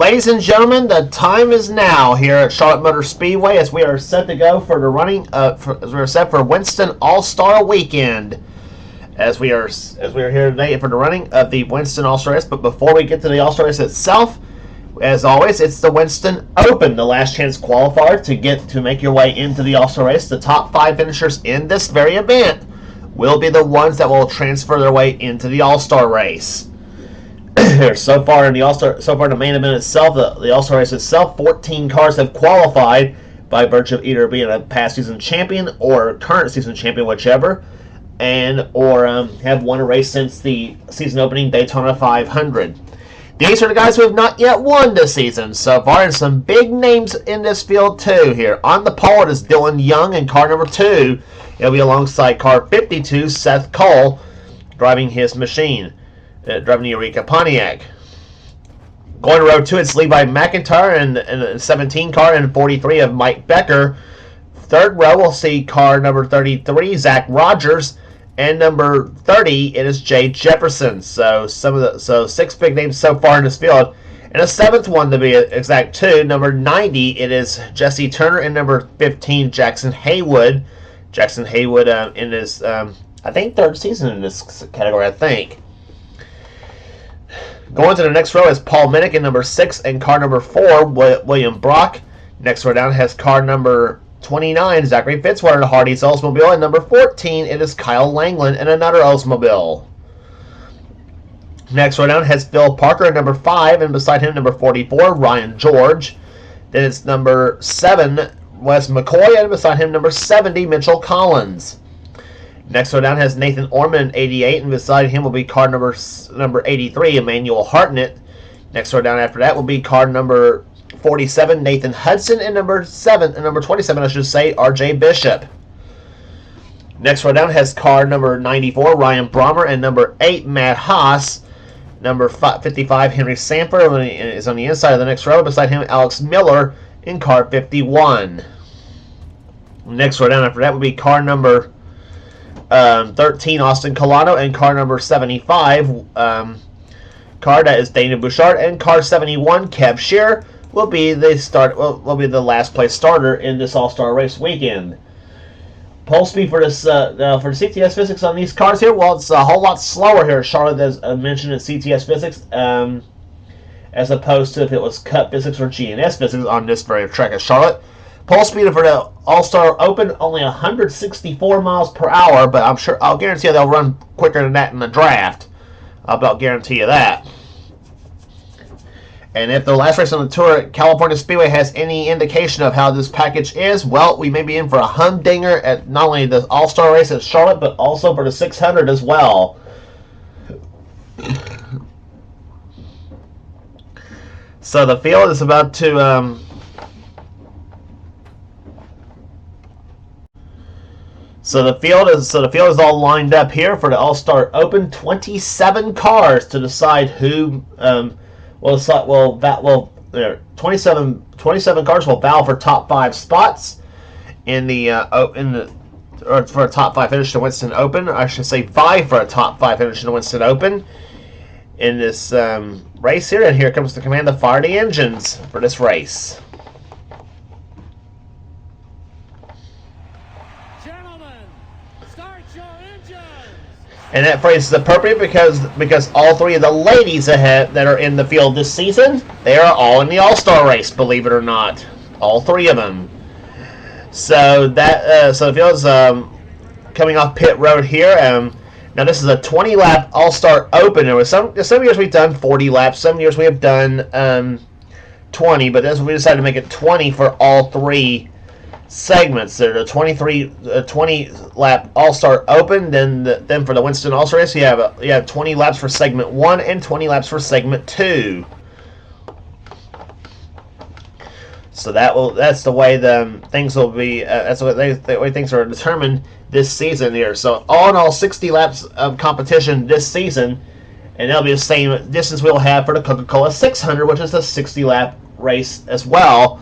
Ladies and gentlemen, the time is now here at Charlotte Motor Speedway as we are set to go for the running. As we are set for Winston All-Star Weekend. As we are here today for the running of the Winston All-Star Race. But before we get to the All-Star Race itself, as always, it's the Winston Open, the last chance qualifier to make your way into the All-Star Race. The top 5 finishers in this very event will be the ones that will transfer their way into the All-Star Race. So far in the main event itself, the All-Star Race itself, 14 cars have qualified by virtue of either being a past season champion or current season champion, whichever, or have won a race since the season opening Daytona 500. These are the guys who have not yet won this season so far, and some big names in this field too. Here on the pole it is Dylan Young in car number 2. He'll be alongside car 52, Seth Cole, driving his machine. Driving the Eureka Pontiac. Going to row 2, it's Levi McIntyre and a 17 car and 43 of Mike Becker. Third row, we'll see car number 33, Zach Rogers, and number 30, it is Jay Jefferson. So 6 big names so far in this field. And a 7th one to be exact, too. Number 90, it is Jesse Turner, and number 15, Jackson Haywood. Jackson Haywood in his, I think, 3rd season in this category, I think. Going to the next row is Paul Minnick in number 6 and car number 4, William Brock. Next row down has car number 29, Zachary Fitzwater, the Hardee's Oldsmobile. And number 14, it is Kyle Langland in another Oldsmobile. Next row down has Phil Parker in number 5, and beside him, number 44, Ryan George. Then it's number 7, Wes McCoy, and beside him, number 70, Mitchell Collins. Next row down has Nathan Orman in 88, and beside him will be car number 83, Emmanuel Hartnett. Next row down after that will be car number 47, Nathan Hudson, and number 27, I should say, R.J. Bishop. Next row down has car number 94, Ryan Brommer, and number 8, Matt Haas. Number 55, Henry Sanford, is on the inside of the next row. Beside him, Alex Miller in car 51. Next row down after that will be car number 13, Austin Colano, and car number 75, car that is Dana Bouchard, and car 71, Kev Shear, will be the last place starter in this All-Star Race weekend. Pole speed for this for CTS physics on these cars here, well, it's a whole lot slower here, Charlotte, as mentioned in CTS physics, as opposed to if it was Cup physics or GNS physics on this very track at Charlotte. Pole speed for the All-Star Open, only 164 miles per hour, but I'll guarantee you they'll run quicker than that in the draft. I'll about guarantee you that. And if the last race on the tour at California Speedway has any indication of how this package is, well, we may be in for a humdinger at not only the All-Star race at Charlotte, but also for the 600 as well. So the field is about to... So the field is all lined up here for the All-Star Open. 27 cars to decide who 27 cars will battle for top 5 spots for a top 5 finish in the Winston Open. I should say 5 for a top 5 finish in the Winston Open in this race here. And here comes the command to fire the engines for this race. And that phrase is appropriate because all 3 of the ladies ahead that are in the field this season, they are all in the All-Star race, believe it or not. All 3 of them. So the field is coming off pit road here. Now this is a 20-lap All-Star Open. There was some years we've done 40 laps, some years we have done 20, but this we decided to make it 20 for all 3 segments. There are 20-lap All-Star Open. Then for the Winston All-Star Race, you have 20 laps for segment 1 and 20 laps for segment 2. So that's the way things will be. That's the way things are determined this season here. So all in all, 60 laps of competition this season, and that'll be the same distance we'll have for the Coca-Cola 600, which is a 60-lap race as well.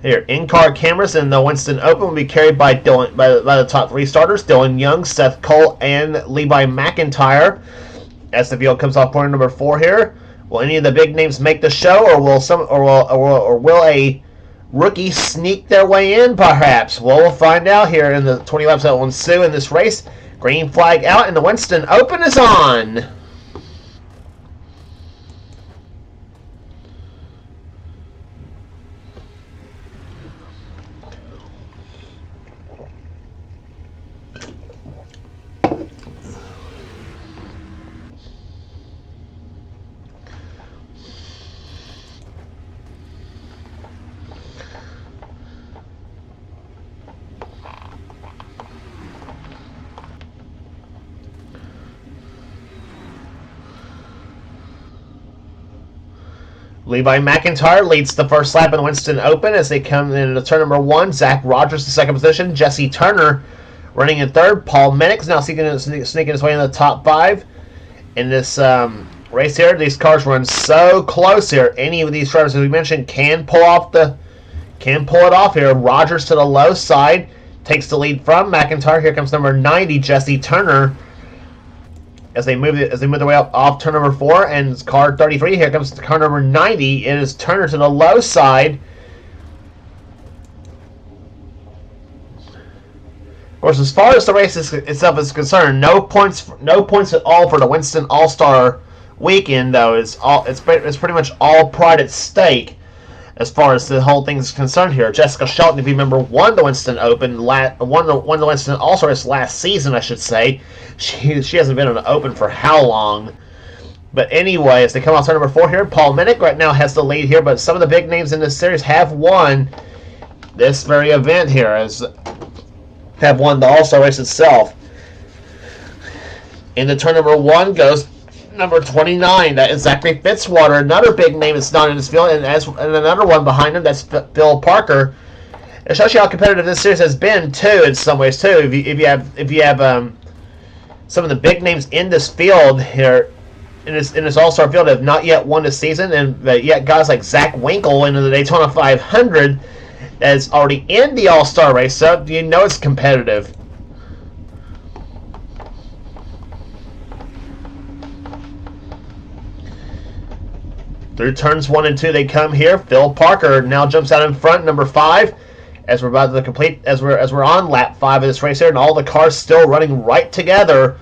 Here, in-car cameras in the Winston Open will be carried by the top 3 starters: Dylan Young, Seth Cole, and Levi McIntyre. As the field comes off corner number 4 here, will any of the big names make the show, or will a rookie sneak their way in, perhaps? Well, we'll find out here in the 20 laps that will ensue in this race. Green flag out, and the Winston Open is on. Levi McIntyre leads the first lap in the Winston Open as they come into turn number 1. Zach Rogers in second position. Jesse Turner running in third. Paul Minnick now sneaking his way in the top 5 in this race here. These cars run so close here. Any of these drivers, as we mentioned, can pull it off here. Rogers to the low side takes the lead from McIntyre. Here comes number 90, Jesse Turner, as they move their way up off turn number 4, and it's car 33. Here comes car number 90. It is Turner to the low side. Of course, as far as the race itself is concerned, no points at all for the Winston All-Star Weekend. Though it's pretty much all pride at stake as far as the whole thing is concerned here. Jessica Shelton, if you remember, won the Winston Open, won the Winston All-Star race last season, I should say. She hasn't been in an Open for how long? But anyway, as they come off turn number 4 here, Paul Minnick right now has the lead here, but some of the big names in this series have won this very event here, have won the All-Star race itself. Into turn number 1 goes number 29. That is Zachary Fitzwater, another big name that's not in this field, and another one behind him, that's Phil Parker. It shows you how competitive this series has been too, in some ways too. If you have some of the big names in this field here, in this All-Star field, have not yet won this season, and yet guys like Zach Winkle into the Daytona 500 that's already in the All-Star race, so you know it's competitive. Through turns 1 and 2 they come here. Phil Parker now jumps out in front, number 5, as we're about to complete, as we're on lap 5 of this race here, and all the cars still running right together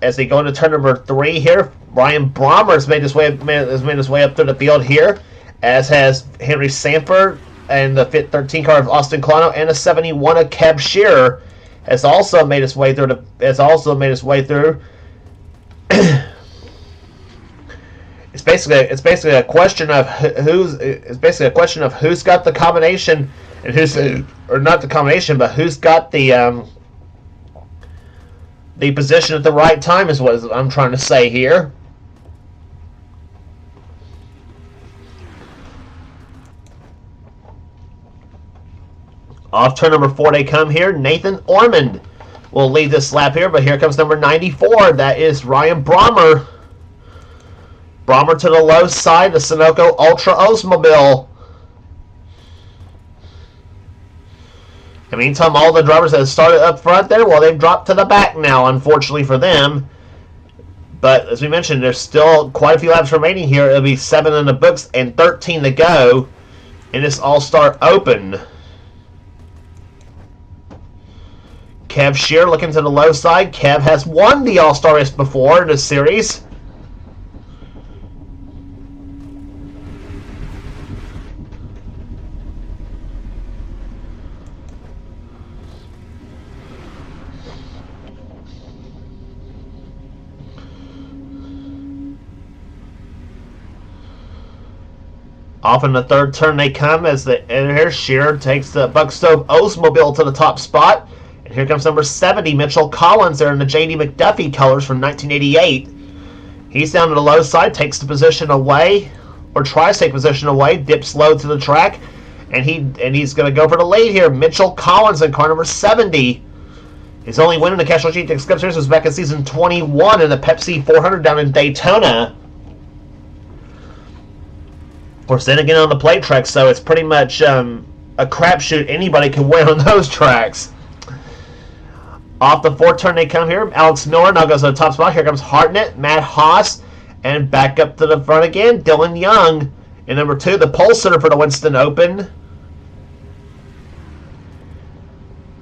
as they go into turn number 3 here. Brian Brommer has made his way up through the field here, as has Henry Sanford and the Fit 13 car of Austin Colano, and a 71 of Kev Shearer has also made its way through. It's basically a question of who's got the combination and or not the combination, but who's got the position at the right time is what I'm trying to say here. Off turn number 4 they come here. Nathan Ormond will lead this lap here, but here comes number 94. That is Ryan Brommer. Brommer to the low side, the Sunoco Ultra Oldsmobile. In the meantime, all the drivers that have started up front there, well, they've dropped to the back now, unfortunately for them. But as we mentioned, there's still quite a few laps remaining here. It'll be 7 in the books and 13 to go in this All-Star Open. Kev Shearer looking to the low side. Kev has won the All-Star race before in this series. Off in the third turn they come as here Shearer takes the Buckstove Oldsmobile to the top spot. And here comes number 70, Mitchell Collins, there in the J.D. McDuffie colors from 1988. He's down to the low side, takes the position away, or tries to take position away, dips low to the track, and he's going to go for the lead here. Mitchell Collins in car number 70. His only win in the Castrol GTX Cup Series was back in season 21 in the Pepsi 400 down in Daytona. Of course, then again on the plate track, so it's pretty much a crapshoot. Anybody can win on those tracks. Off the 4th turn they come here. Alex Miller now goes to the top spot. Here comes Hartnett, Matt Haas, and back up to the front again, Dylan Young. In number 2, the pole sitter for the Winston Open.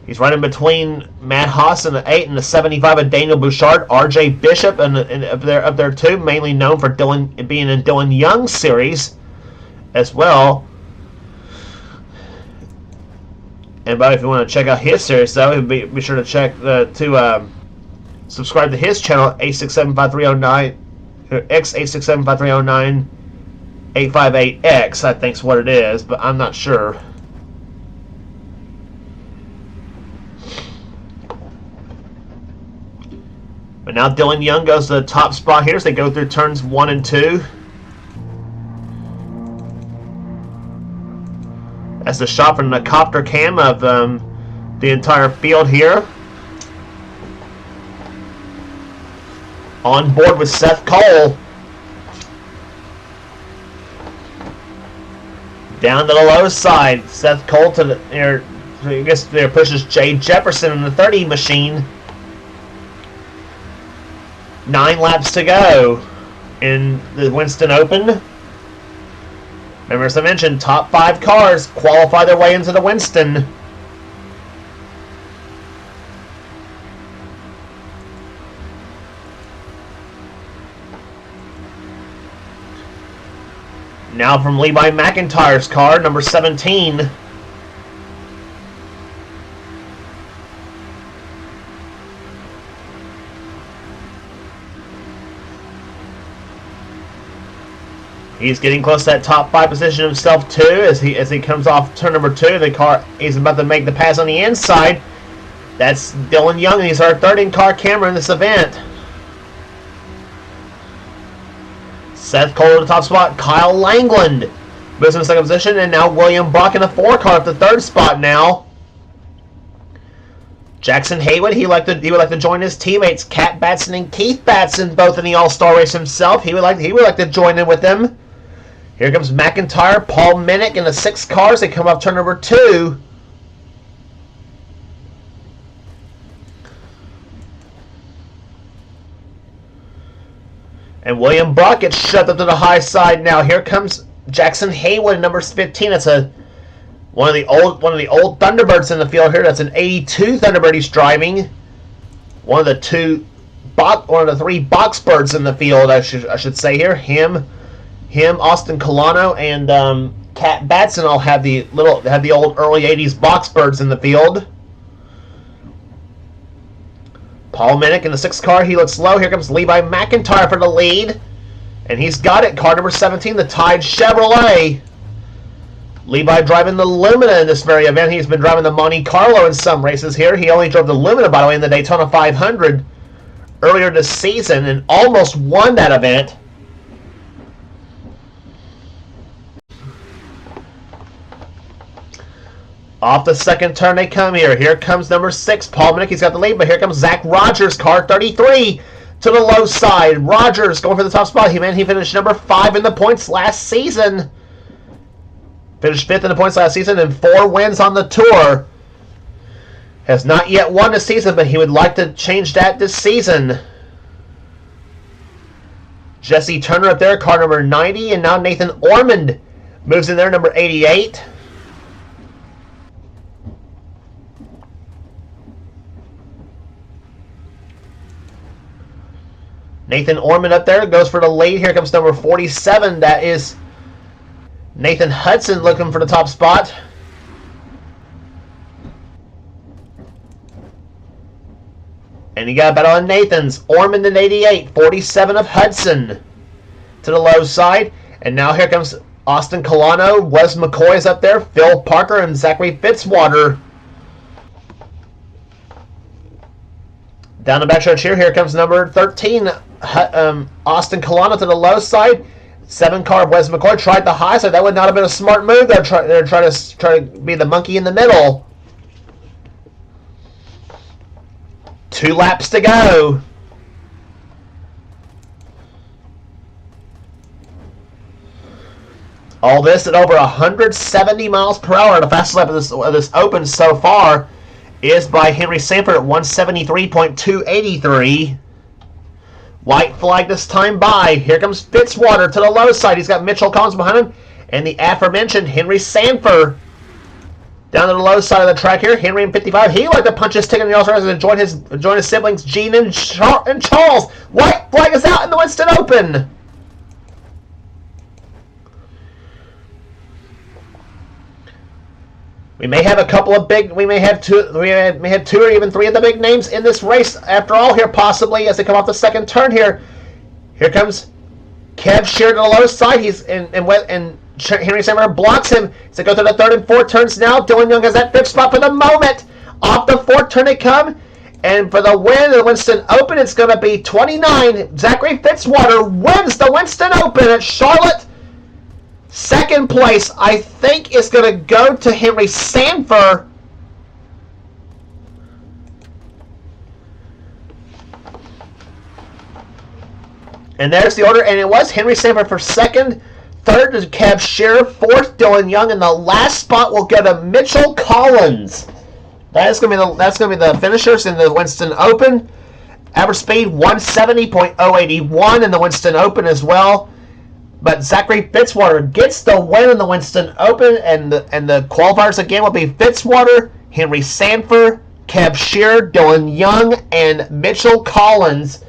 He's running between Matt Haas in the 8 and the 75 of Daniel Bouchard. R.J. Bishop and up there too, mainly known for being in Dylan Young's series as well. And if you want to check out his series, though, be sure to check to subscribe to his channel, X8675309, X8675309-858X, I think's what it is, but I'm not sure. But now Dylan Young goes to the top spot here as they go through turns 1 and 2. That's the shot from the copter cam of the entire field here. On board with Seth Cole. Down to the low side. Seth Cole to the I guess there pushes Jay Jefferson in the 30 machine. 9 laps to go in the Winston Open. Remember, as I mentioned, top 5 cars qualify their way into the Winston. Now from Levi McIntyre's car, number 17. He's getting close to that top 5 position himself too, as he comes off turn number 2. The car, he's about to make the pass on the inside. That's Dylan Young, and he's our 3rd in-car camera in this event. Seth Cole to the top spot. Kyle Langland moves in the 2nd position, and now William Brock in the 4 car at the 3rd spot now. Jackson Haywood, he would like to join his teammates Cat Batson and Keith Batson, both in the All-Star race himself. He would like to join in with them. Here comes McIntyre, Paul Minnick in the 6 cars. They come up turn number 2. And William Brock gets shoved up to the high side now. Here comes Jackson Haywood, number 15. That's one of the old Thunderbirds in the field here. That's an 82 Thunderbird he's driving. One of the 3 Boxbirds in the field, I should say here. Him, Austin Colano, and Cat Batson all have the old early 80s Boxbirds in the field. Paul Minnick in the 6 car, he looks low. Here comes Levi McIntyre for the lead. And he's got it. Car number 17, the Tide Chevrolet. Levi driving the Lumina in this very event. He's been driving the Monte Carlo in some races here. He only drove the Lumina, by the way, in the Daytona 500 earlier this season and almost won that event. Off the 2nd turn they come here. Here comes number 6, Paul Minnick. He's got the lead, but here comes Zach Rogers, car 33, to the low side. Rogers going for the top spot. He finished number 5 in the points last season. Finished 5th in the points last season and 4 wins on the tour. Has not yet won this season, but he would like to change that this season. Jesse Turner up there, car number 90, and now Nathan Ormond moves in there, number 88. Nathan Ormond up there goes for the lead. Here comes number 47. That is Nathan Hudson looking for the top spot. And you got a battle on Nathan's. Ormond in 88. 47 of Hudson to the low side. And now here comes Austin Colano. Wes McCoy is up there. Phil Parker and Zachary Fitzwater. Down the backstretch here comes number 13, Austin Colano to the low side. 7 car Wes McCoy tried the high side. That would not have been a smart move. They're trying to be the monkey in the middle. 2 laps to go. All this at over 170 miles per hour. The fastest lap of this Open so far is by Henry Sanford at 173.283. White flag this time by. Here comes Fitzwater to the low side. He's got Mitchell Collins behind him. And the aforementioned Henry Sanford down to the low side of the track here. Henry in 55. He liked to punch his ticket in the All-Stars and join his siblings Gene and Charles. White flag is out in the Winston Open. We may have a couple of big. We may have two or even three of the big names in this race. After all, here possibly as they come off the second turn here. Here comes Kev Shear to the low side. He's and Henry Sanford blocks him. So go through the third and fourth turns now. Dylan Young has that fifth spot for the moment. Off the fourth turn they come, and for the win of the Winston Open, it's going to be 29. Zachary Fitzwater wins the Winston Open at Charlotte. Second place, I think, is going to go to Henry Sanford. And there's the order, and it was Henry Sanford for second, third is Kev Shearer, fourth Dylan Young, and the last spot will go to Mitchell Collins. That's going to be the finishers in the Winston Open. Average speed 170.081 in the Winston Open as well. But Zachary Fitzwater gets the win in the Winston Open, and the qualifiers again will be Fitzwater, Henry Sanford, Kev Shearer, Dylan Young, and Mitchell Collins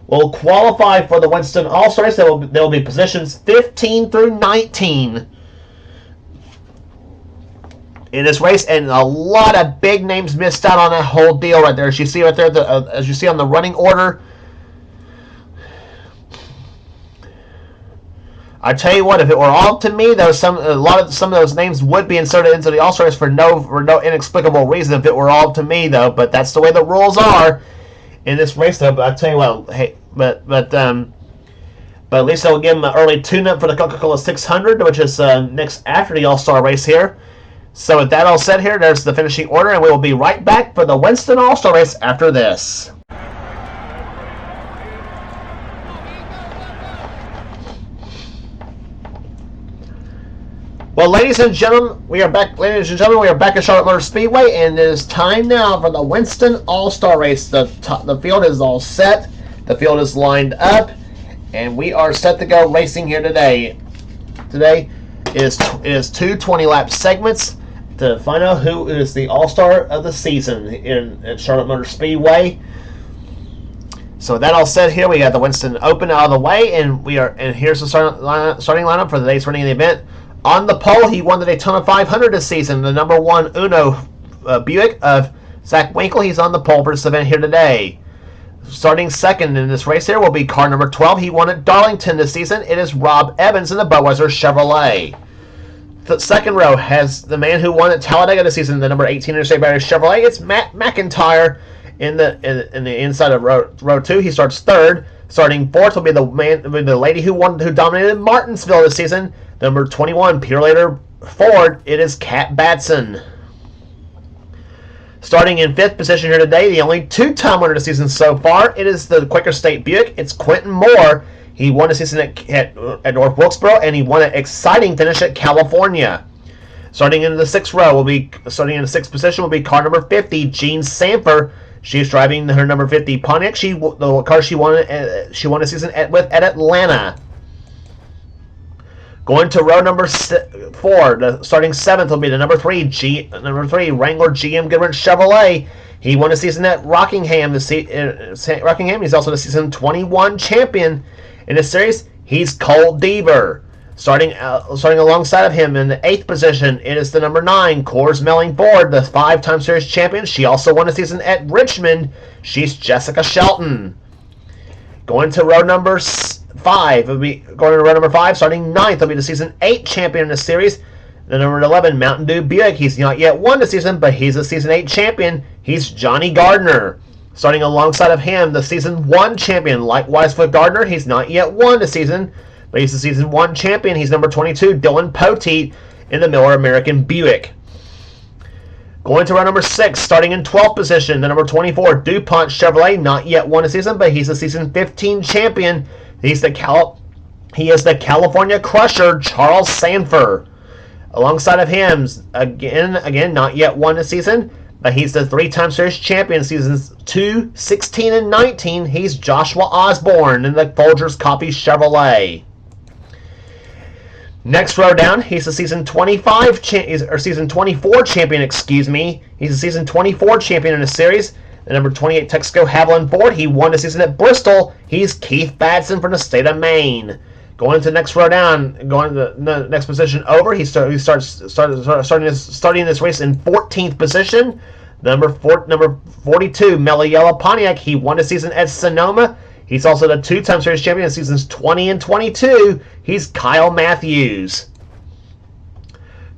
will qualify for the Winston All-Star Race. There will be positions 15 through 19 in this race, and a lot of big names missed out on that whole deal right there. As you see right there, as you see on the running order. I tell you what, if it were all to me, some of those names would be inserted into the All-Star Race for no inexplicable reason. If it were all to me, though, but that's the way the rules are in this race, though. But I tell you what, hey, but at least I'll give them an early tune-up for the Coca-Cola 600, which is next after the All-Star Race here. So with that all said, here, there's the finishing order, and we will be right back for the Winston All-Star Race after this. Well, ladies and gentlemen, we are back. Ladies and gentlemen, we are back at Charlotte Motor Speedway, and it is time now for the Winston All-Star Race. The field is all set. The field is lined up, and we are set to go racing here today. Today is 2 20-lap segments to find out who is the All-Star of the season at Charlotte Motor Speedway. So with that all said, here we got the Winston Open out of the way, and here's the starting lineup for the day's running of the event. On the pole, he won the Daytona 500 this season. The number 1 Uno Buick of Zach Winkle. He's on the pole for this event here today. Starting second in this race here will be car number 12. He won at Darlington this season. It is Rob Evans in the Budweiser Chevrolet. The second row has the man who won at Talladega this season, the number 18 Interstate Battery Chevrolet. It's Matt McIntyre in the inside of row 2. He starts third. Starting fourth will be the lady who dominated Martinsville this season. Number 21, Purelator Ford, it is Kat Batson. Starting in fifth position here today, the only two-time winner of the season so far, it is the Quaker State Buick. It's Quentin Moore. He won the season at North Wilkesboro, and he won an exciting finish at California. Starting in the sixth position will be car number 50, Jean Sanford. She's driving her number 50 Pontiac. The car she won a season at Atlanta. Going to row number 4, starting seventh will be the number 3 Wrangler GM Goodwrench Chevrolet. He won a season at Rockingham. He's also the season 21 champion in this series. He's Cole Deaver. Starting alongside of him in the 8th position, it is the number 9 Coors Melling Ford, the 5-time series champion. She also won a season at Richmond. She's Jessica Shelton. Going to row number 5, starting 9th will be the season 8 champion in the series. The number 11 Mountain Dew Buick. He's not yet won the season, but he's a season 8 champion. He's Johnny Gardner. Starting alongside of him, the season 1 champion, likewise for Gardner. He's not yet won the season, but he's the season 1 champion. He's number 22 Dylan Poteet in the Miller American Buick. Going to row number 6, starting in 12th position, the number 24 DuPont Chevrolet, not yet won a season, but he's a season 15 champion. He's the He is the California Crusher, Charles Sanford. Alongside of him, again, not yet won this season, but he's the 3-time series champion seasons 2, 16, and 19. He's Joshua Osborne in the Folgers Copy Chevrolet. Next row down, he's the season 25 or season 24 champion. Excuse me. He's the season 24 champion in the series. The number 28 Texaco Haviland Ford. He won the season at Bristol. He's Keith Batson from the state of Maine. Going to the next row down, going to the next position over, he starting this race in 14th position. Number 42, Mello Pontiac. He won the season at Sonoma. He's also the 2-time series champion in seasons 20 and 22. He's Kyle Matthews.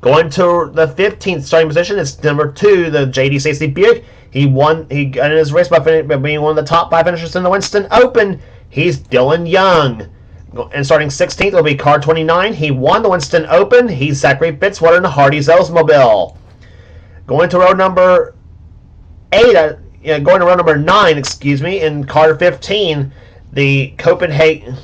Going to the 15th starting position is number 2, the J.D. Stacey Buick. He got in his race by being one of the top 5 finishers in the Winston Open. He's Dylan Young. And starting 16th will be car 29. He won the Winston Open. He's Zachary Fitzwater in the Hardee's Oldsmobile. Going to row number 9, excuse me, in car 15, the Copenhagen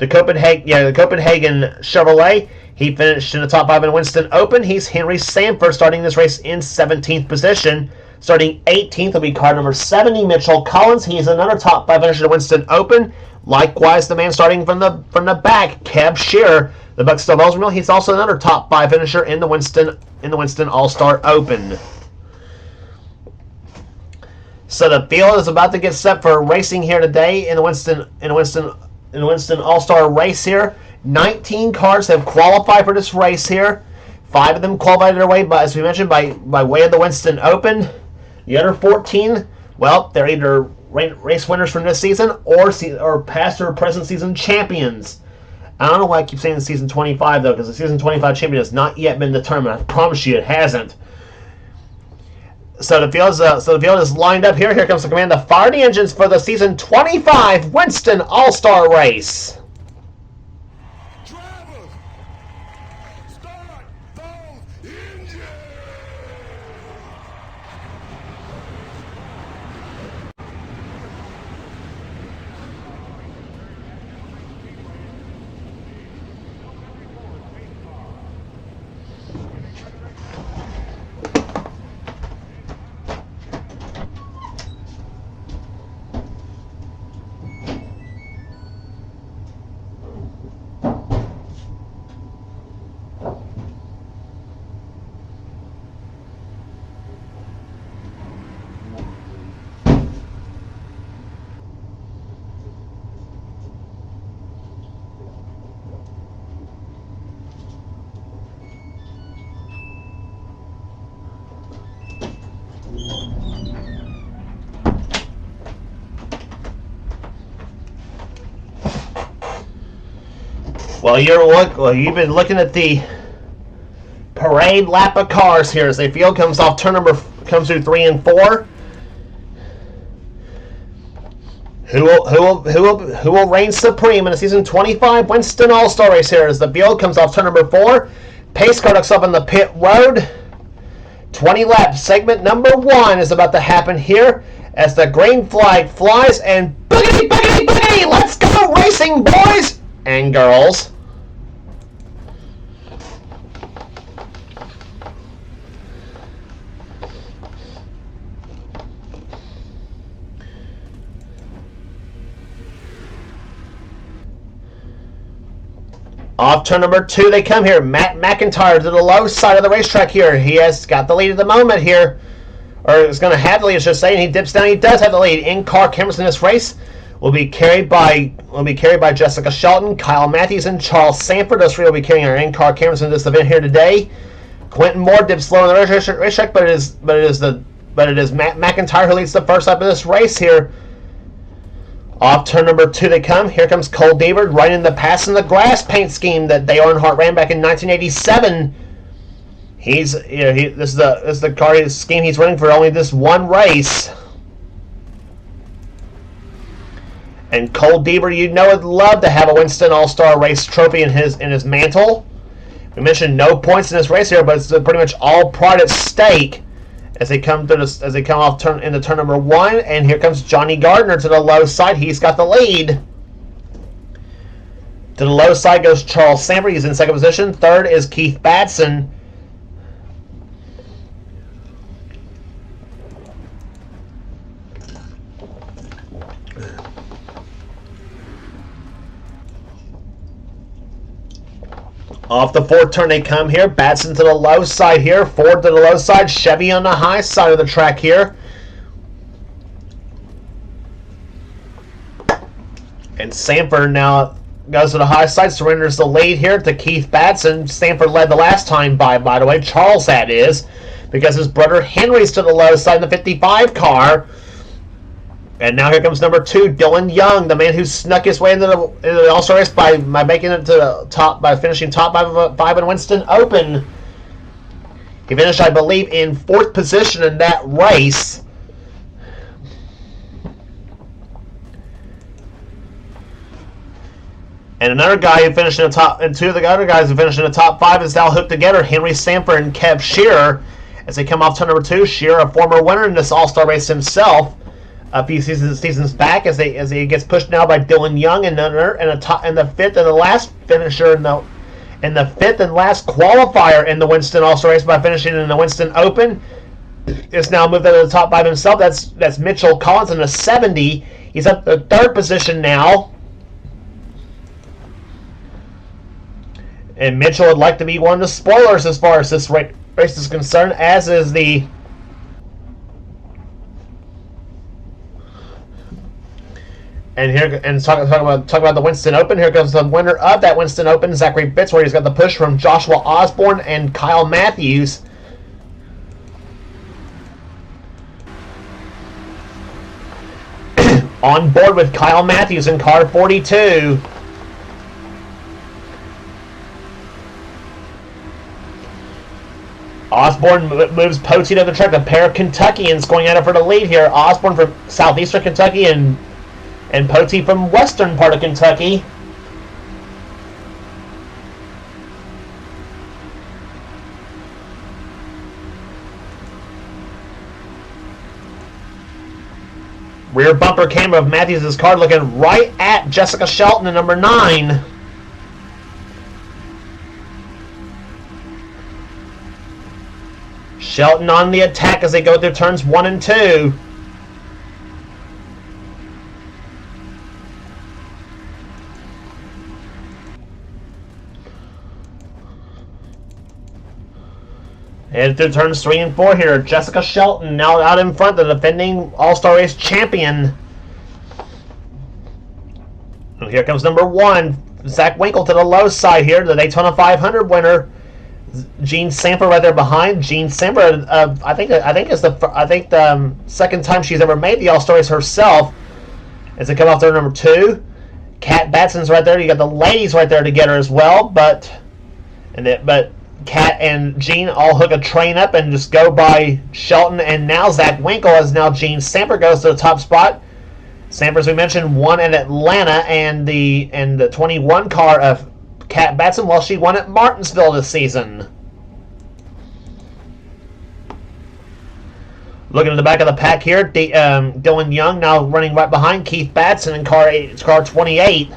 Chevrolet. He finished in the top 5 in the Winston Open. He's Henry Sanford starting this race in 17th position. Starting 18th will be car number 70, Mitchell Collins. He's another top 5 finisher in the Winston Open. Likewise, the man starting from the back, Kev Shearer, the Buckstone Oldsmobile. He's also another top 5 finisher in the Winston All-Star Open. So the field is about to get set for racing here today in the Winston All-Star race here. 19 cars have qualified for this race here. 5 of them qualified their way, as we mentioned, by way of the Winston Open. The other 14, well, they're either race winners from this season or past or present season champions. I don't know why I keep saying the season 25 though, because the season 25 champion has not yet been determined. I promise you, it hasn't. So the field is lined up here. Here comes the command to fire the engines for the season 25 Winston All-Star Race. Well, you've been looking at the parade lap of cars here as the field comes through 3 and 4. Who will reign supreme in the season 25 Winston All-Star Race here as the field comes off turn number 4. Pace car ducks up on the pit road. 20 laps. Segment number 1 is about to happen here as the green flag flies and boogity, boogity, boogity! Let's go racing, boys and girls. Off turn number 2 they come here. Matt McIntyre to the low side of the racetrack here. He has got the lead at the moment here. Or is going to have the lead, I should say, and he dips down. He does have the lead. In-car cameras in this race will be carried by Jessica Shelton, Kyle Matthews, and Charles Sanford. Those three will be carrying our in-car cameras in this event here today. Quentin Moore dips low in the racetrack, but it is Matt McIntyre who leads the first lap of this race here. Off turn number 2 they come. Here comes Cole Deaver right in the pass in the grass paint scheme that Dale Earnhardt ran back in 1987. This is the car scheme he's running for only this one race. And Cole Deaver, would love to have a Winston All-Star Race trophy in his mantle. We mentioned no points in this race here, but it's pretty much all pride at stake as they come off into turn number 1. And here comes Johnny Gardner to the low side. He's got the lead. To the low side goes Charles Samper. He's in second position. Third is Keith Batson. Off the fourth turn they come here. Batson to the low side here. Ford to the low side. Chevy on the high side of the track here. And Samper now goes to the high side, surrenders the lead here to Keith Batson. Samper led the last time by the way. Charles, that is, because his brother Henry's to the low side in the 55 car. And now here comes number 2, Dylan Young, the man who snuck his way into the All-Star race by making it to the top, by finishing top 5 in Winston Open. He finished, I believe, in 4th position in that race. And another guy who finished in the top, and 2 of the other guys who finished in the top 5 is now hooked together, Henry Samper and Kev Shearer, as they come off to number 2. Shearer, a former winner in this All-Star race himself, a few seasons back, as he gets pushed now by Dylan Young and the 5th and the last finisher in the 5th and last qualifier in the Winston All-Star race by finishing in the Winston Open. Is now moved into the top 5 himself. That's Mitchell Collins in the 70. He's up the 3rd position now. And Mitchell would like to be one of the spoilers as far as this race is concerned, as is the talk about the Winston Open. Here comes the winner of that Winston Open, Zachary Bitts, where he's got the push from Joshua Osborne and Kyle Matthews. On board with Kyle Matthews in car 42. Osborne moves Pote to the track. A pair of Kentuckians going at it for the lead here. Osborne from southeastern Kentucky and Pote from western part of Kentucky. Rear bumper camera of Matthews' car looking right at Jessica Shelton in number 9. Shelton on the attack as they go through turns 1 and 2. And through turns 3 and 4 here, Jessica Shelton now out in front, the defending All-Star Race champion. And here comes number 1, Zach Winkle to the low side here, the Daytona 500 winner. Gene Samper right there behind. Gene Samper, I think the second time she's ever made the All-Star Race herself. As they come off there, number 2, Kat Batson's right there. You got the ladies right there together as well, but Kat and Gene all hook a train up and just go by Shelton, and now Zach Winkle, as now Gene Samper goes to the top spot. Samper, as we mentioned, won at Atlanta, and the 21 car of Kat Batson, well, she won at Martinsville this season. Looking at the back of the pack here, Dylan Young now running right behind Keith Batson in car 28.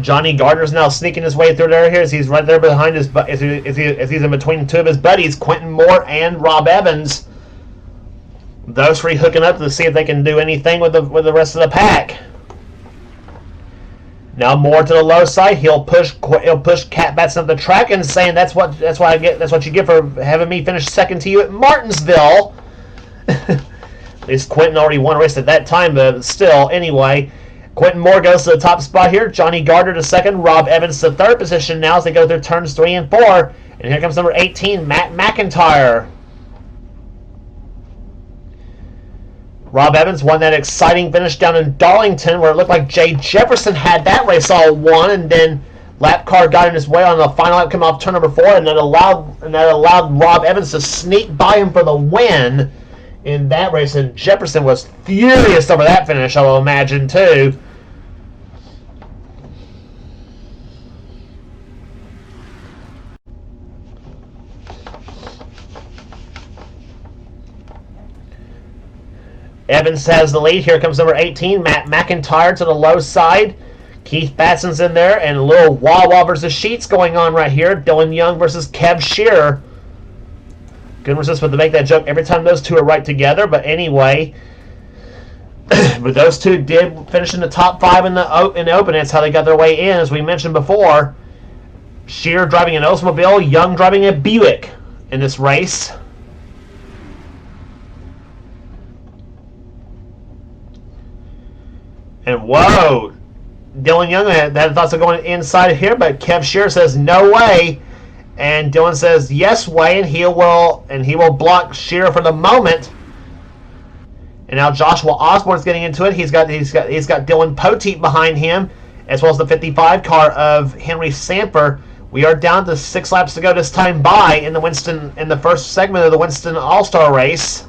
Johnny Gardner's now sneaking his way through there here as he's right there behind his, as he's in between 2 of his buddies, Quentin Moore and Rob Evans. Those 3 hooking up to see if they can do anything with the rest of the pack. Now Moore to the low side, he'll push Kat Batson up the track and saying that's what you get for having me finish second to you at Martinsville. At least Quentin already won a race at that time, but still, anyway. Quentin Moore goes to the top spot here. Johnny Gardner to second. Rob Evans to third position now as they go through turns 3 and 4. And here comes number 18, Matt McIntyre. Rob Evans won that exciting finish down in Darlington where it looked like Jay Jefferson had that race all won, and then lap car got in his way on the final lap coming off turn number 4, and that allowed Rob Evans to sneak by him for the win in that race, and Jefferson was furious over that finish, I will imagine, too. Evans has the lead. Here comes number 18, Matt McIntyre to the low side. Keith Batson's in there, and a little Wawa versus Sheets going on right here. Dylan Young versus Kev Shearer. Couldn't resist but to make that joke every time those two are right together. But anyway, but those two did finish in the top 5 in the open. That's how they got their way in, as we mentioned before. Shearer driving an Oldsmobile, Young driving a Buick in this race. And whoa, Dylan Young had thoughts of going inside here, but Kev Shearer says no way, and Dylan says yes way, and he will block Shearer for the moment. And now Joshua Osborne's getting into it. He's got Dylan Poteet behind him, as well as the 55 car of Henry Sanford. We are down to 6 laps to go this time by in the first segment of the Winston All-Star race.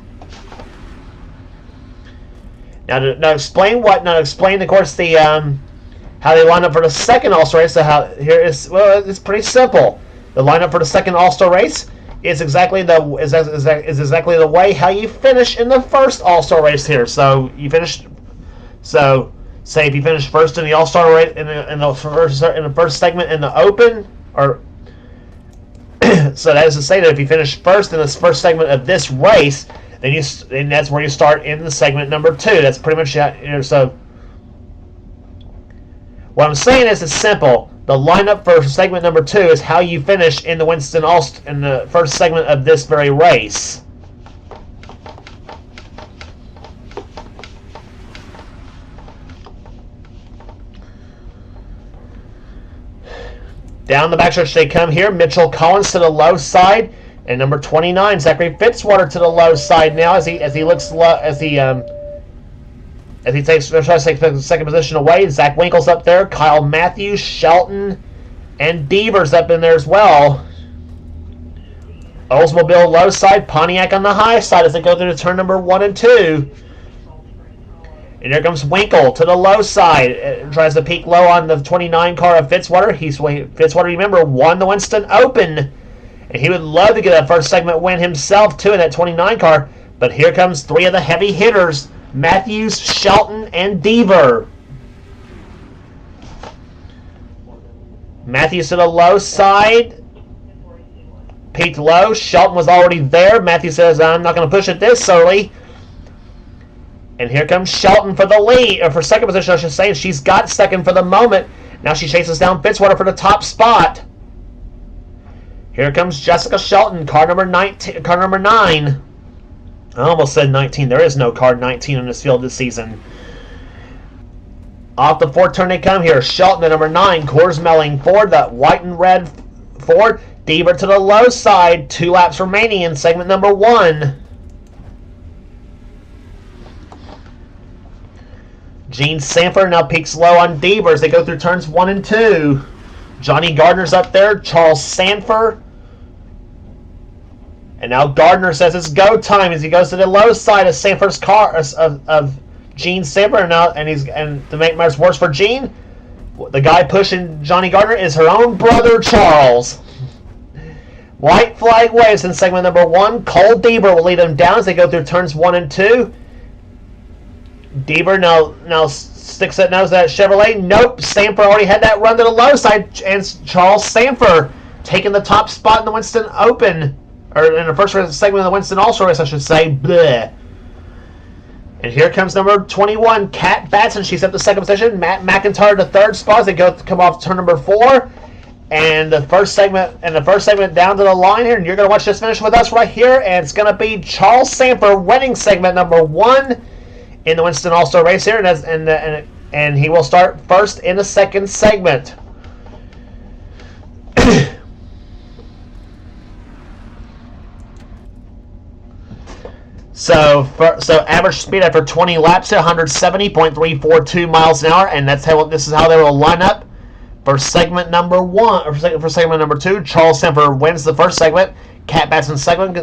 Now explain, of course, the how they line up for the second All-Star race. So it's pretty simple. The lineup for the second All-Star race is exactly the way how you finish in the first All-Star race here. So say if you finish first in the All-Star race in the first segment in the Open, or so that is to say that if you finish first in this first segment of this race, then that's where you start in the segment number 2. That's pretty much so. What I'm saying is it's simple. The lineup for segment number 2 is how you finish in the in the first segment of this very race. Down the backstretch they come here. Mitchell Collins to the low side, and number 29 Zachary Fitzwater to the low side now as he looks low, as he tries to take the second position away. Zach Winkle's up there. Kyle Matthews, Shelton, and Devers up in there as well. Oldsmobile low side, Pontiac on the high side as they go through to turn number 1 and 2. And here comes Winkle to the low side. Tries to peek low on the 29 car of Fitzwater. Fitzwater, remember, won the Winston Open. And he would love to get that first segment win himself, too, in that 29 car. But here comes 3 of the heavy hitters, Matthews, Shelton, and Deaver. Matthews to the low side. Peeked low. Shelton was already there. Matthews says, I'm not going to push it this early. And here comes Shelton for the lead, or for second position, I should say. She's got second for the moment. Now she chases down Fitzwater for the top spot. Here comes Jessica Shelton, car number 19, car number 9. I almost said 19. There is no car 19 in this field this season. Off the 4th turn they come here. Shelton at number 9, Coors Melling Ford, that white and red Ford. Deaver to the low side. 2 laps remaining in segment number 1. Gene Sanford now peaks low on Deaver as they go through turns 1 and 2. Johnny Gardner's up there. Charles Sanford. And now Gardner says it's go time as he goes to the low side of Sanford's car of Gene Sanford. And to make matters worse for Gene, the guy pushing Johnny Gardner is her own brother Charles. White flag waves in segment number 1. Cole Deaver will lead them down as they go through turns 1 and 2. Deaver now sticks that nose at Chevrolet. Nope, Sanford already had that run to the low side, and Charles Sanford taking the top spot in the Winston Open, or in the first segment of the Winston All-Star race, I should say. Bleh. And here comes number 21, Kat Batson. She's up to second position. Matt McIntyre to third spot as they come off turn number 4. And the first segment down to the line here, and you're going to watch this finish with us right here, and it's going to be Charles Sanford winning segment number 1 in the Winston All-Star race here, and he will start first in the second segment. So average speed after 20 laps at 170.342 miles an hour, and this is how they will line up for segment number 1, or for segment number 2. Charles Sanford wins the first segment. Kat Batson second.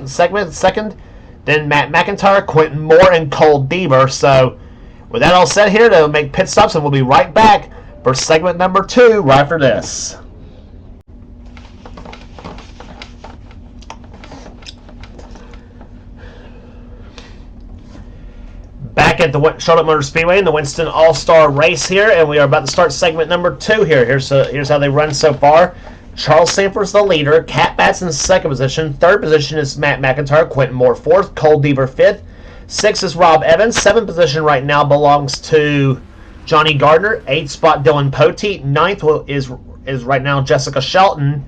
Then Matt McIntyre, Quentin Moore, and Cole Deaver. So, with that all said here, they'll make pit stops, and we'll be right back for segment number 2 right after this. Back back at the Charlotte Motor Speedway in the Winston All-Star Race here, and we are about to start segment number 2 here. Here's how they run so far. Charles Sanford's the leader. Cat Batson in second position. Third position is Matt McIntyre. Quentin Moore fourth. Cole Deaver fifth. Sixth is Rob Evans. Seventh position right now belongs to Johnny Gardner. Eighth spot Dylan Poteet. Ninth is right now Jessica Shelton.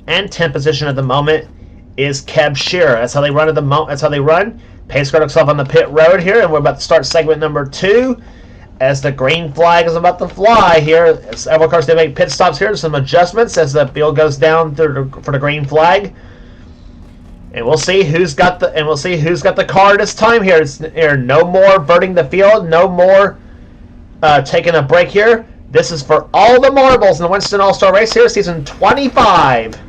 And 10th position at the moment is Kev Shearer. That's how they run at the moment. That's how they run. Pace car looks off on the pit road here, and we're about to start segment number 2 as the green flag is about to fly here. Several cars, they make pit stops here. Some adjustments as the field goes down for the green flag, and we'll see who's got the car this time here. No more birding the field. No more taking a break here. This is for all the marbles in the Winston All-Star Race here, season 25.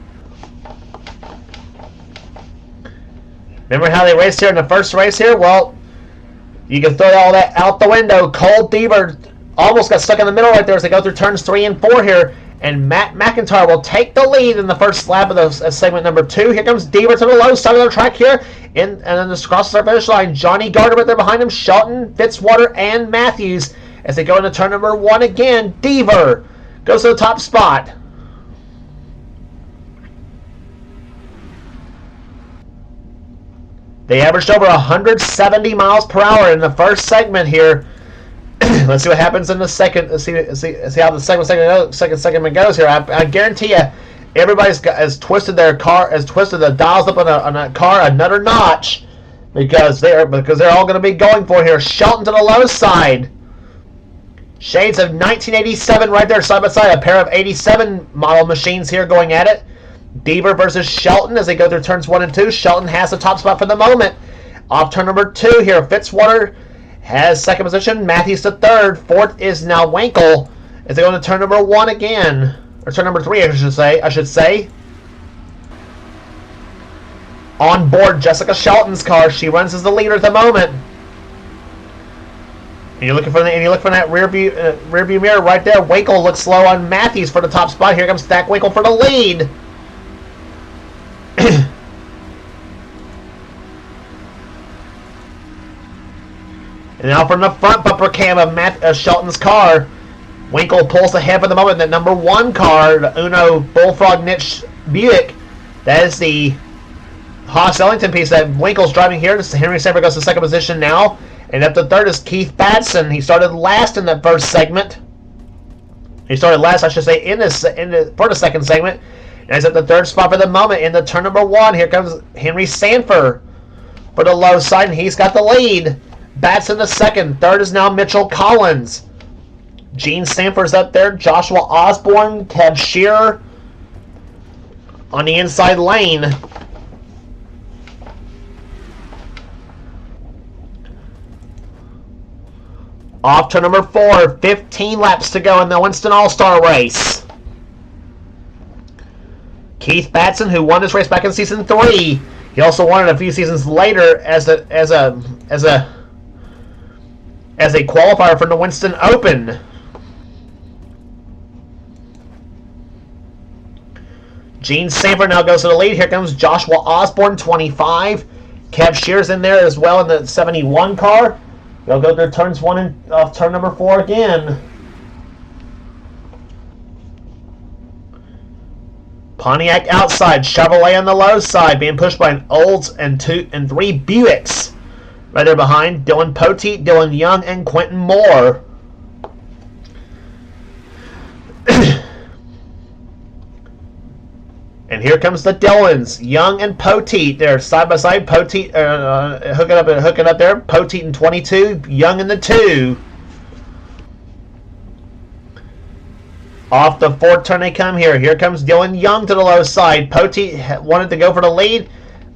Remember how they raced here in the first race here? Well, you can throw all that out the window. Cole Deaver almost got stuck in the middle right there as they go through turns 3 and 4 here. And Matt McIntyre will take the lead in the first lap of segment number 2. Here comes Deaver to the low side of the track here. And then this crosses our finish line. Johnny Gardner right there behind him. Shelton, Fitzwater, and Matthews as they go into turn number 1 again. Deaver goes to the top spot. They averaged over 170 miles per hour in the first segment here. Let's see what happens in the second. Let's see how the second segment goes here. I guarantee you, everybody's has twisted their car, has twisted the dials up on that car another notch because they're all going to be going for here. Shelton to the low side. Shades of 1987 right there side by side. A pair of 87 model machines here going at it. Deaver versus Shelton as they go through turns 1 and 2. Shelton has the top spot for the moment. Off turn number 2 here, Fitzwater has second position. Matthews to third. Fourth is now Winkle as they go into turn number 1 again. Or turn number 3, I should say. On board Jessica Shelton's car. She runs as the leader at the moment. And you're looking for that rear view mirror right there. Winkle looks slow on Matthews for the top spot. Here comes Stack Winkle for the lead. And now from the front bumper cam of Shelton's car, Winkle pulls ahead for the moment. The number 1 car, the Uno Bullfrog niche Buick, that is the Haas Ellington piece that Winkle's driving here. Henry Sanford goes to second position now. And up to third is Keith Batson. He started last in the first segment. He started last, I should say, for the second segment. And he's at the third spot for the moment in the turn number 1. Here comes Henry Sanford for the low side, and he's got the lead. Batson the second. Third is now Mitchell Collins. Gene Sanford's up there. Joshua Osborne, Kev Shearer on the inside lane. Off to number 4. 15 laps to go in the Winston All-Star Race. Keith Batson, who won this race back in season 3, he also won it a few seasons later as a qualifier for the Winston Open. Gene Sanford now goes to the lead. Here comes Joshua Osborne, 25. Kev Shear's in there as well in the 71 car. They'll go through turns 1 and off turn number 4 again. Pontiac outside, Chevrolet on the low side, being pushed by an Olds and 2 and 3 Buicks. Right there behind, Dylan Poteet, Dylan Young, and Quentin Moore. And here comes the Dillons, Young and Poteet. They're side by side. Poteet hooking up there. Poteet in 22, Young in the 2. Off the 4th turn they come here. Here comes Dylan Young to the low side. Poteet wanted to go for the lead,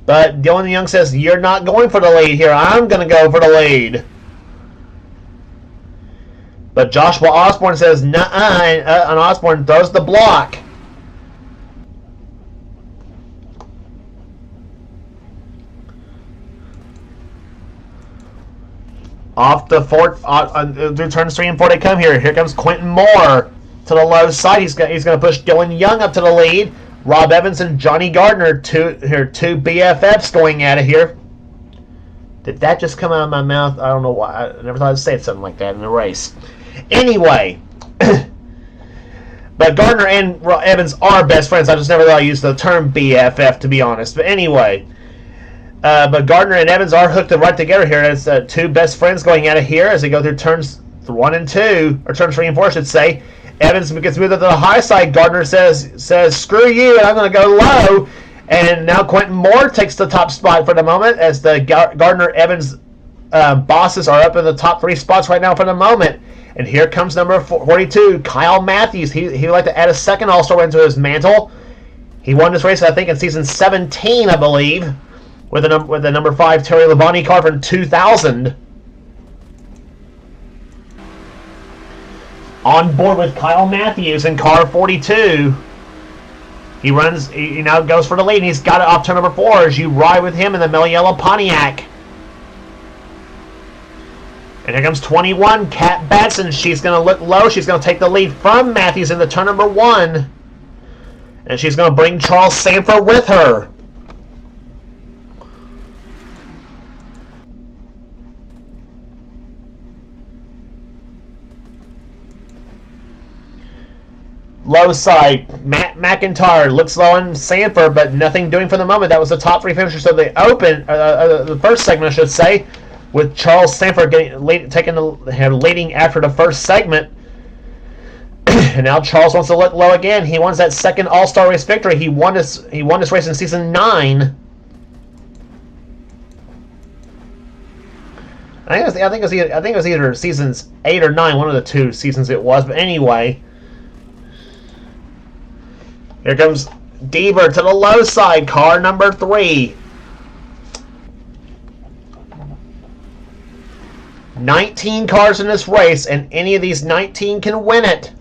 but Dylan Young says, "You're not going for the lead here. I'm going to go for the lead." But Joshua Osborne says, "Nuh-uh," and Osborne throws the block. Off the 4th, through turns 3 and 4 they come here. Here comes Quentin Moore to the low side. He's going to push Dylan Young up to the lead. Rob Evans and Johnny Gardner, two BFFs going at it here. Did that just come out of my mouth? I don't know why. I never thought I'd say something like that in a race. Anyway. But Gardner and Evans are best friends. I just never thought I used the term BFF, to be honest. But anyway. But Gardner and Evans are hooked right together here as two best friends going at it here as they go through turns 1 and 2. Or turns 3 and 4, I should say. Evans gets moved to the high side. Gardner says, screw you, and I'm going to go low. And now Quentin Moore takes the top spot for the moment as the Gardner-Evans bosses are up in the top 3 spots right now for the moment. And here comes number 42, Kyle Matthews. He would like to add a second All-Star win to his mantle. He won this race, I think, in season 17, I believe, with the number 5 Terry Labonte car from 2000. On board with Kyle Matthews in car 42. He now goes for the lead, and he's got it off turn number 4 as you ride with him in the Mellow Yellow Pontiac. And here comes 21, Kat Batson. She's going to look low. She's going to take the lead from Matthews into turn number 1. And she's going to bring Charles Sanford with her. Low side, Matt McIntyre looks low on Sanford, but nothing doing for the moment. That was the top 3 finishers of the the first segment, I should say, with Charles Sanford leading after the first segment. And now Charles wants to look low again. He wants that second All-Star race victory. He won this race in season 9. I think it was either seasons 8 or 9, one of the 2 seasons it was. But anyway. Here comes Deaver to the low side, car number 3. 19 cars in this race, and any of these 19 can win it.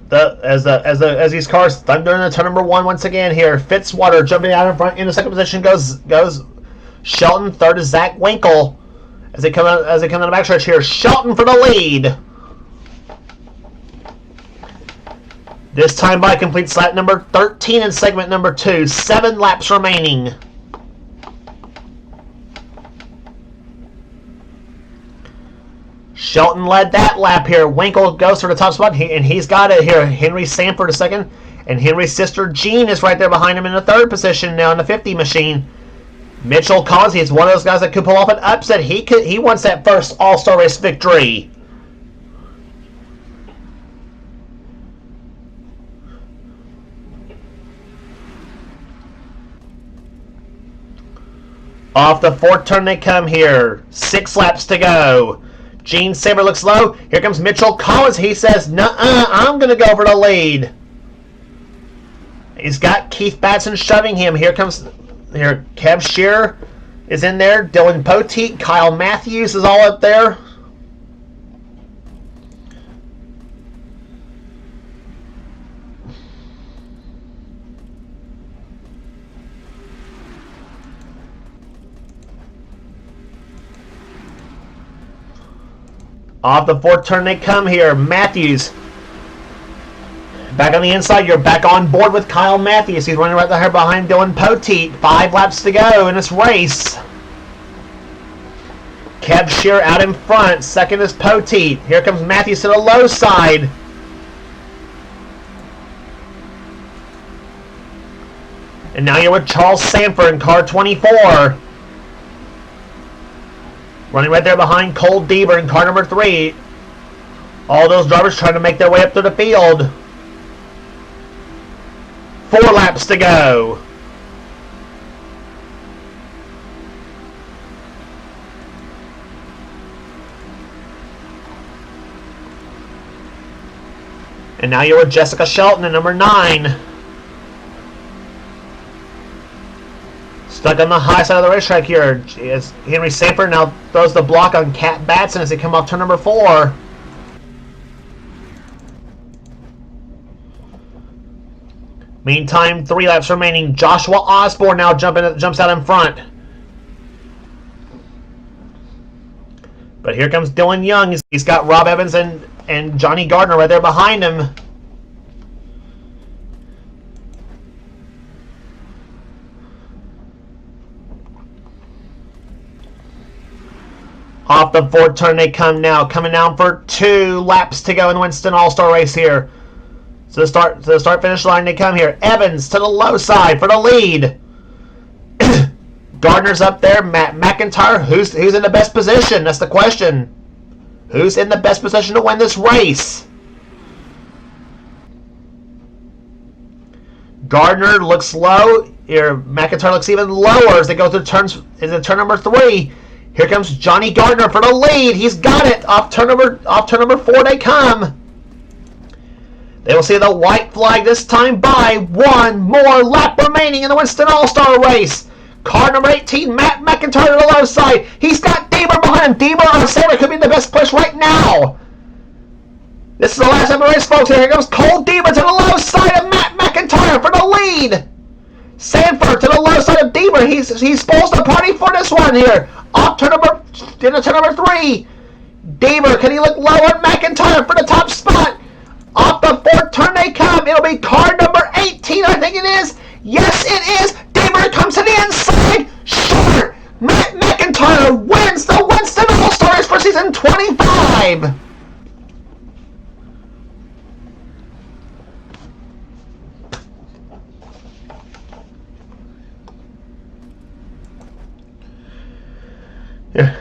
As these cars thunder in the turn number 1 once again here, Fitzwater jumping out in front into second position goes Shelton. Third is Zach Winkle. As they come out of the backstretch here, Shelton for the lead. This time by completes lap number 13 in segment number 2. 7 laps remaining. Shelton led that lap here. Winkle goes for the top spot, and he's got it here. Henry Sanford a second, and Henry's sister Jean is right there behind him in the 3rd position now in the 50 machine. Mitchell Causey is one of those guys that could pull off an upset. He wants that first All-Star race victory. Off the 4th turn they come here. 6 laps to go. Gene Saber looks low. Here comes Mitchell Collins. He says, nuh-uh, I'm going to go for the lead. He's got Keith Batson shoving him. Here Kev Shearer is in there. Dylan Poteet. Kyle Matthews is all up there. Off the 4th turn they come here. Matthews. Back on the inside. You're back on board with Kyle Matthews. He's running right there behind Dylan Poteet. 5 laps to go in this race. Kev Shearer out in front. Second is Poteet. Here comes Matthews to the low side. And now you're with Charles Sanford in car 24. Running right there behind Cole Deaver in car number 3. All those drivers trying to make their way up to the field. 4 laps to go. And now you're with Jessica Shelton at number 9. Stuck on the high side of the racetrack here as Henry Sanford now throws the block on Kat Batson as they come off turn number 4. Meantime, 3 laps remaining. Joshua Osborne now jumps out in front. But here comes Dylan Young. He's got Rob Evans and Johnny Gardner right there behind him. Off the fourth turn they come now, coming down for 2 laps to go in the Winston All-Star race here. To the start finish line they come here. Evans to the low side for the lead. Gardner's up there. Matt McIntyre, who's in the best position? That's the question. Who's in the best position to win this race? Gardner looks low. Here, McIntyre looks even lower as they go through turns. Into turn number 3. Here comes Johnny Gardner for the lead. He's got it. Off turn number 4 they come. They will see the white flag this time by 1 more lap remaining in the Winston All-Star race. Car number 18, Matt McIntyre to the low side. He's got Deaver behind him. Deaver on Sabre could be the best push right now. This is the last of the race, folks. Here comes Cole Deaver to the low side of Matt McIntyre for the lead. Sanford to the low side of Deaver. He's supposed to party for this one here. Off turn number 3. Deaver, can he look lower at McIntyre for the top spot? Off the fourth turn they come. It'll be car number 18, I think it is. Yes, it is. Deaver comes to the inside. Short. Matt McIntyre wins the Winston All-Stars for season 25. Yeah.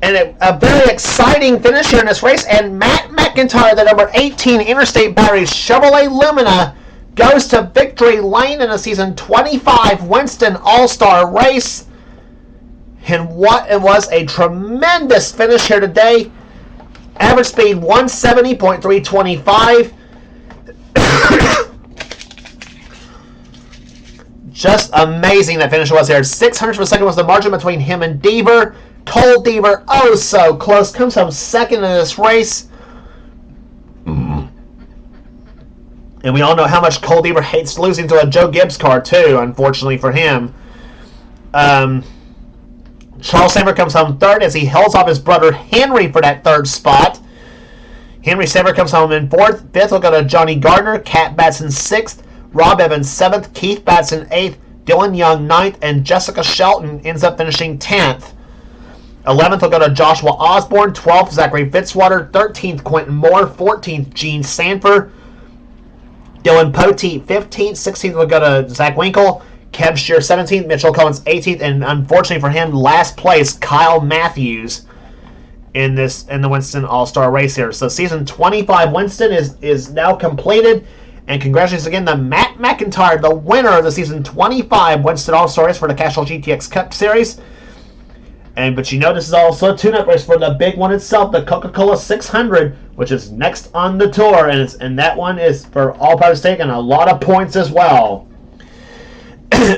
And a very exciting finish here in this race. And Matt McIntyre, the number 18 Interstate Batteries Chevrolet Lumina, goes to victory lane in the season 25 Winston All-Star race. And what it was a tremendous finish here today. Average speed 170.325. Just amazing that finish was there. 600 per second was the margin between him and Deaver. Cole Deaver, oh so close, comes home second in this race. And we all know how much Cole Deaver hates losing to a Joe Gibbs car too, unfortunately for him. Charles Saver comes home third as he holds off his brother Henry for that third spot. Henry Saver comes home in fourth. Fifth will go to Johnny Gardner. Cat Batson sixth. Rob Evans seventh. Keith Batson eighth. Dylan Young ninth. And Jessica Shelton ends up finishing 10th. 11th will go to Joshua Osborne. 12th, Zachary Fitzwater. 13th, Quentin Moore. 14th, Gene Sanford. Dylan Poteet 15th. 16th will go to Zach Winkle. Kev Shear 17th. Mitchell Collins 18th. And unfortunately for him, last place, Kyle Matthews in the Winston All-Star race here. So season 25 Winston is now completed. And congratulations again to Matt McIntyre, the winner of the season 25 Winston All-Star race for the Castrol GTX Cup Series. But you know this is also a tune-up race for the big one itself, the Coca-Cola 600, which is next on the tour, and that one is for all parties taken, a lot of points as well.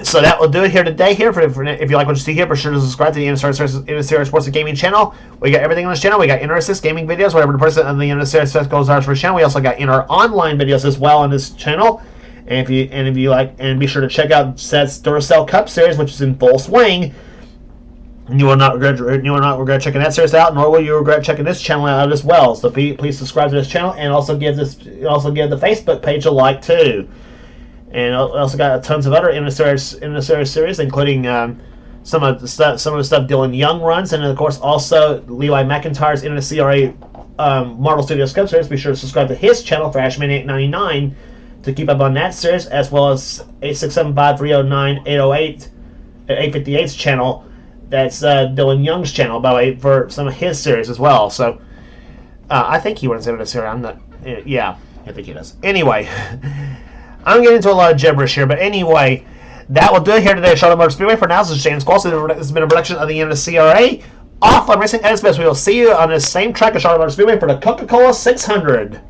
So that will do it here today. If you like what you see here, be sure to subscribe to the NNSCRA Sports and Gaming channel. We got everything on this channel. We got InterAssist gaming videos, whatever the person on the NNSCRA goes on for channel. We also got Inter Online videos as well on this channel. And if you like, and be sure to check out Seth's Duracell Cup Series, which is in full swing. You will not regret checking that series out, nor will you regret checking this channel out as well. So please subscribe to this channel, and also give the Facebook page a like too. And also got tons of other NNSCRA series, including some of the stuff Dylan Young runs, and of course also Levi McIntyre's NNSCRA Marvel Studios Cup Series. Be sure to subscribe to his channel for Ashman899 to keep up on that series, as well as 867-530-908-858's channel. That's Dylan Young's channel, by the way, for some of his series as well. So I think he runs NNSCRA. I'm not. Yeah, I think he does. Anyway. I'm getting into a lot of gibberish here, but anyway, that will do it here today at Charlotte Motor Speedway. For now, this is James Squall. This has been a production of the NNSCRA. Offline Racing at its best. We will see you on this same track at Charlotte Motor Speedway for the Coca-Cola 600.